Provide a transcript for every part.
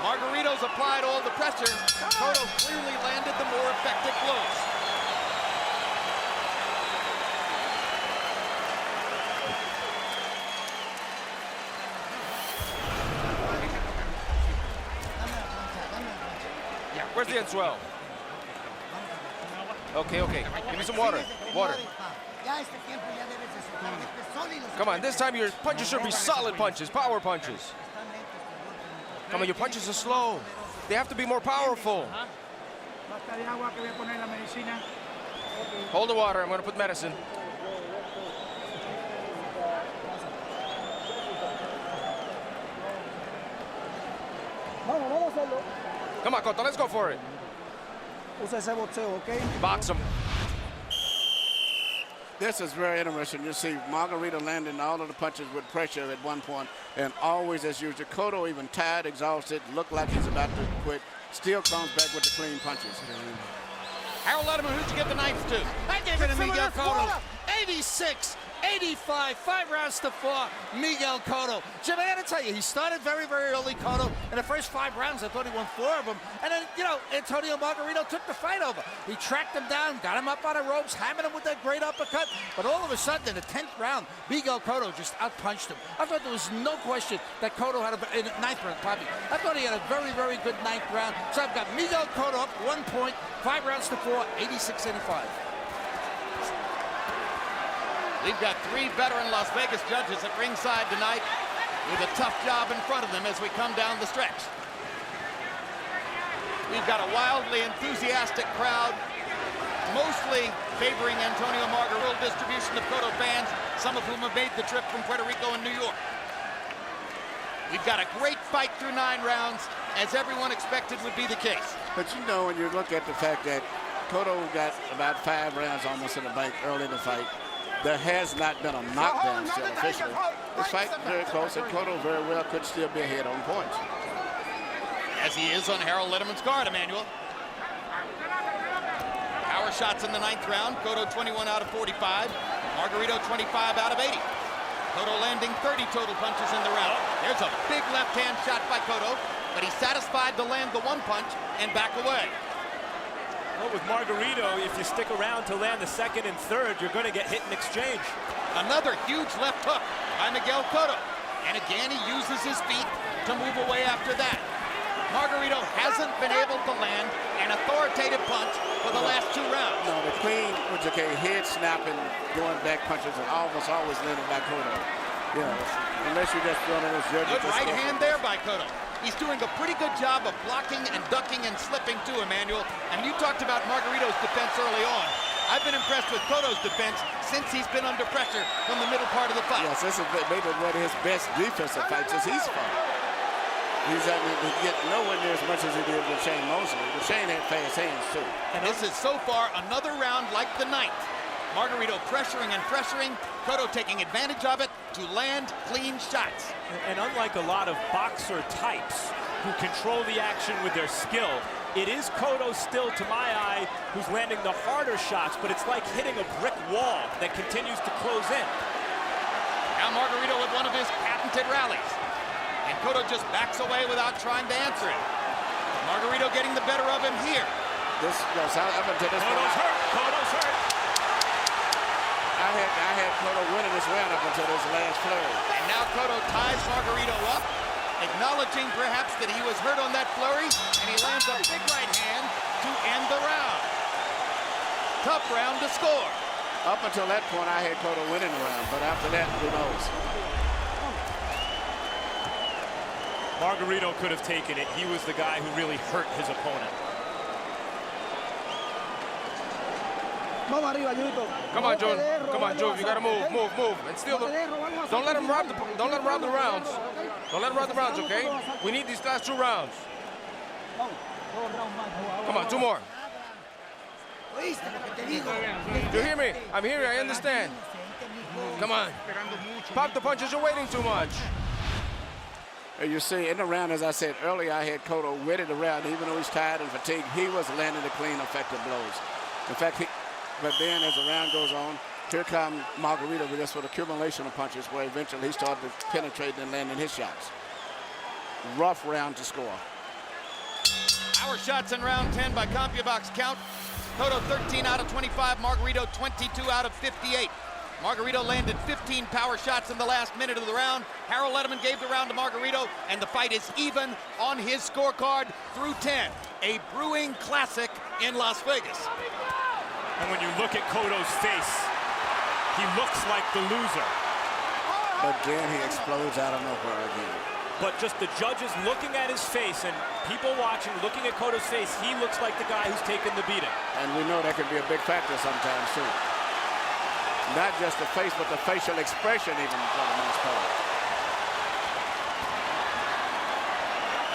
Margarito's applied all the pressure. Cotto clearly landed the more effective blows. Where's the N12? Okay, okay. Give me some water. Water. Come on, this time your punches should be solid punches, power punches. Come on, your punches are slow. They have to be more powerful. Hold the water, I'm gonna put medicine. Come on, Cotto, let's go for it. Box him. This is very interesting. You see Margarito landing all of the punches with pressure at one point, and always as usual. Cotto even tired, exhausted, looked like he's about to quit, still comes back with the clean punches. Harold Letterman, who'd you give the ninth to? I gave it to Miguel Cotto. 86, 85, 5 rounds to 4, Miguel Cotto. Jim, I gotta tell you, he started very, very early, Cotto. In the first 5 rounds, I thought he won 4 of them. And then, you know, Antonio Margarito took the fight over. He tracked him down, got him up on the ropes, hammered him with that great uppercut. But all of a sudden, in the 10th round, Miguel Cotto just outpunched him. I thought there was no question that Cotto had in the 9th round, probably. I thought he had a very, very good 9th round. So I've got Miguel Cotto up 1 point, 5 rounds to 4, 86-85. We've got 3 veteran Las Vegas judges at ringside tonight with a tough job in front of them as we come down the stretch. We've got a wildly enthusiastic crowd, mostly favoring Antonio Margarito. Distribution of Cotto fans, some of whom have made the trip from Puerto Rico and New York. We've got a great fight through 9 rounds, as everyone expected would be the case. But you know, when you look at the fact that Cotto got about 5 rounds almost in the bank early in the fight, there has not been a knockdown still officially. This fight very close, and Cotto very well could still be ahead on points. As he is on Harold Letterman's guard, Emmanuel. Power shots in the 9th round. Cotto 21 out of 45. Margarito 25 out of 80. Cotto landing 30 total punches in the round. There's a big left hand shot by Cotto, but he's satisfied to land the 1 punch and back away. Well, with Margarito, if you stick around to land the 2nd and 3rd, you're going to get hit in exchange. Another huge left hook by Miguel Cotto. And again, he uses his feet to move away after that. Margarito hasn't been able to land an authoritative punch for the last 2 rounds. No, the clean, which okay, head snapping, going back punches are almost always landed by Cotto. You know, unless you just one of those judges. Good right hand there by Cotto. He's doing a pretty good job of blocking and ducking and slipping too, Emmanuel. And you talked about Margarito's defense early on. I've been impressed with Cotto's defense since he's been under pressure from the middle part of the fight. Yes, this is maybe one of his best defensive fights as he's fought. He's get nowhere near as much as he did with Shane Mosley. But Shane had fast hands too. And this is so far another round like the 9th. Margarito pressuring and pressuring, Cotto taking advantage of it to land clean shots. And unlike a lot of boxer types who control the action with their skill, it is Cotto still, to my eye, who's landing the harder shots, but it's like hitting a brick wall that continues to close in. Now Margarito with one of his patented rallies. And Cotto just backs away without trying to answer it. Margarito getting the better of him here. This goes out up until this Cotto's hurt. Cotto's hurt. I had Cotto winning this round up until this last flurry. And now Cotto ties Margarito up, acknowledging perhaps that he was hurt on that flurry, and he lands a big right hand to end the round. Tough round to score. Up until that point, I had Cotto winning the round, but after that, who knows? Margarito could have taken it. He was the guy who really hurt his opponent. Come on, Joe. Come on, Joe. You gotta move, move. And steal the. Don't let him rob the. Don't let him rob the rounds. Don't let him rob the rounds, okay? We need these last 2 rounds. Come on, 2 more. You hear me? I'm here. I understand. Come on. Pop the punches. You're waiting too much. You see, in the round, as I said earlier, I had Cotto winning the round. Even though he's tired and fatigued, he was landing the clean, effective blows. In fact, but then as the round goes on, here comes Margarito with this accumulation of punches where eventually he started penetrating and landing his shots. Rough round to score. Power shots in round 10 by CompuBox count. Cotto 13 out of 25, Margarito 22 out of 58. Margarito landed 15 power shots in the last minute of the round. Harold Letterman gave the round to Margarito, and the fight is even on his scorecard through 10. A brewing classic in Las Vegas. And when you look at Cotto's face, he looks like the loser. But then he explodes out of nowhere again. But just the judges looking at his face and people watching, looking at Cotto's face, he looks like the guy who's taken the beating. And we know that can be a big factor sometimes, too. Not just the face, but the facial expression even for the most part.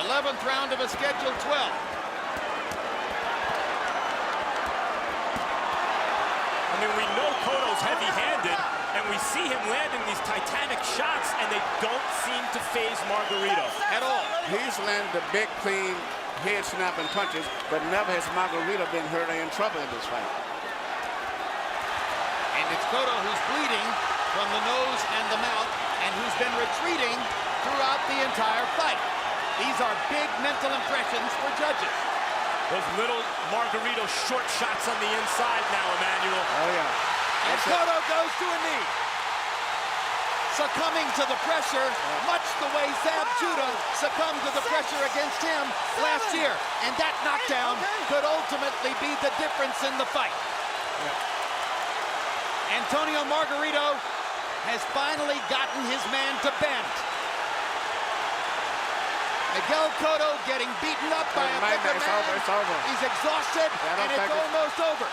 11th round of a scheduled 12. I mean, we know Cotto's heavy-handed, and we see him landing these titanic shots, and they don't seem to faze Margarito At all. He's landed the big, clean, head-snapping punches, but never has Margarito been hurt or in trouble in this fight. And it's Cotto who's bleeding from the nose and the mouth, and who's been retreating throughout the entire fight. These are big mental impressions for judges. Those little Margarito short shots on the inside now, Emmanuel. Oh, yeah. And Cotto goes to a knee. Succumbing to the pressure, much the way Zab Judah succumbed to the pressure against him last year. And that knockdown could ultimately be the difference in the fight. Antonio Margarito has finally gotten his man to bend. Miguel Cotto getting beaten up by a bigger man. It's over. He's exhausted, and it's almost over.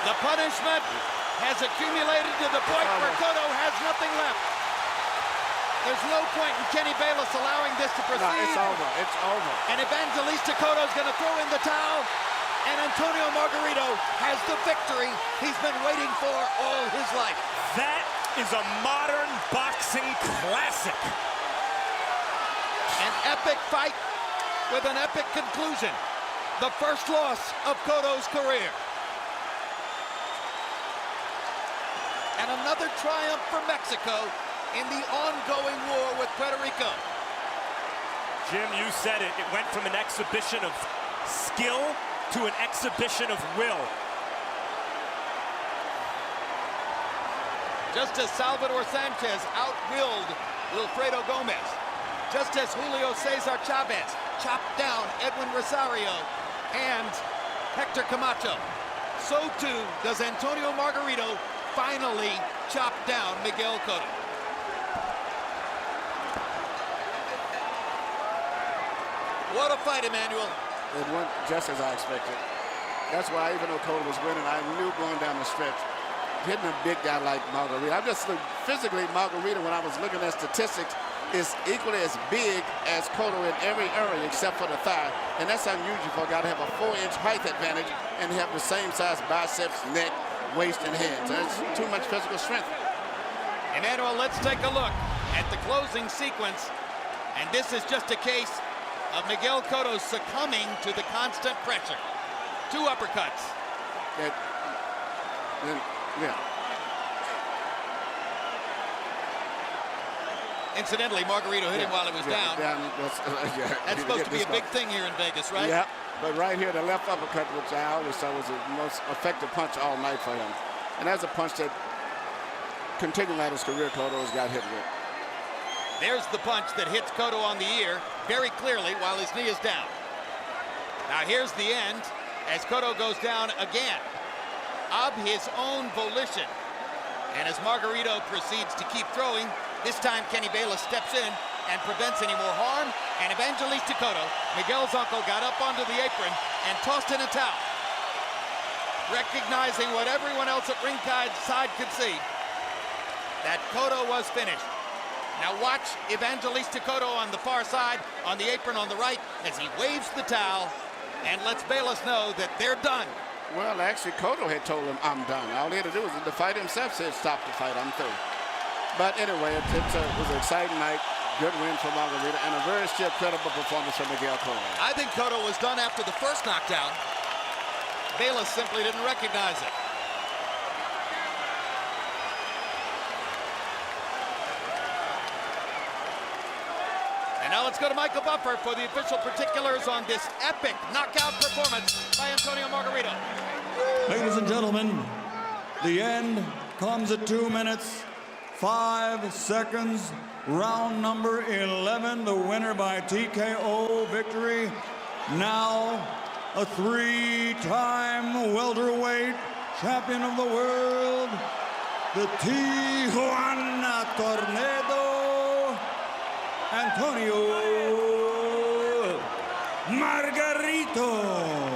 The punishment has accumulated to the point where Cotto has nothing left. There's no point in Kenny Bayless allowing this to proceed. No, it's over. It's over. And Evangelista Cotto's going to throw in the towel. And Antonio Margarito has the victory he's been waiting for all his life. That is a modern boxing classic. An epic fight with an epic conclusion. The first loss of Cotto's career. And another triumph for Mexico in the ongoing war with Puerto Rico. Jim, you said it. It went from an exhibition of skill to an exhibition of will. Just as Salvador Sanchez outwilled Wilfredo Gomez, just as Julio Cesar Chavez chopped down Edwin Rosario and Hector Camacho, so too does Antonio Margarito finally chop down Miguel Cotto. What a fight, Emmanuel. It went just as I expected. That's why even though Cotto was winning, I knew going down the stretch, hitting a big guy like Margarito. I just looked physically, Margarito, when I was looking at statistics, is equally as big as Cotto in every area except for the thigh. And that's unusual for a guy to have a 4-inch height advantage and have the same size biceps, neck, waist, and hands. That's too much physical strength. Emmanuel, let's take a look at the closing sequence. And this is just a case of Miguel Cotto succumbing to the constant pressure. 2 uppercuts. Yeah. Incidentally, Margarito hit him while he was down. That's supposed to be a big thing here in Vegas, right? Yeah, but right here, the left uppercut, which I always thought was the most effective punch all night for him. And that's a punch that, continuing at his career, Cotto has got hit with. There's the punch that hits Cotto on the ear very clearly while his knee is down. Now here's the end as Cotto goes down again of his own volition. And as Margarito proceeds to keep throwing, this time Kenny Bayless steps in and prevents any more harm. And Evangelista Cotto, Miguel's uncle, got up onto the apron and tossed in a towel, recognizing what everyone else at ringside could see, that Cotto was finished. Now watch Evangelista Cotto on the far side, on the apron on the right, as he waves the towel and lets Bayless know that they're done. Well, actually, Cotto had told him, I'm done. All he had to do was the fight himself said, stop the fight, I'm through. But anyway, it was an exciting night. Good win for Margarito, and a very still credible performance from Miguel Cotto. I think Cotto was done after the first knockdown. Bayless simply didn't recognize it. now let's go to Michael Buffer for the official particulars on this epic knockout performance by Antonio Margarito. Ladies and gentlemen, the end comes at 2 minutes, 5 seconds. Round number 11, the winner by TKO victory. Now, a 3-time welterweight champion of the world, the Tijuana Tornado, Antonio Margarito.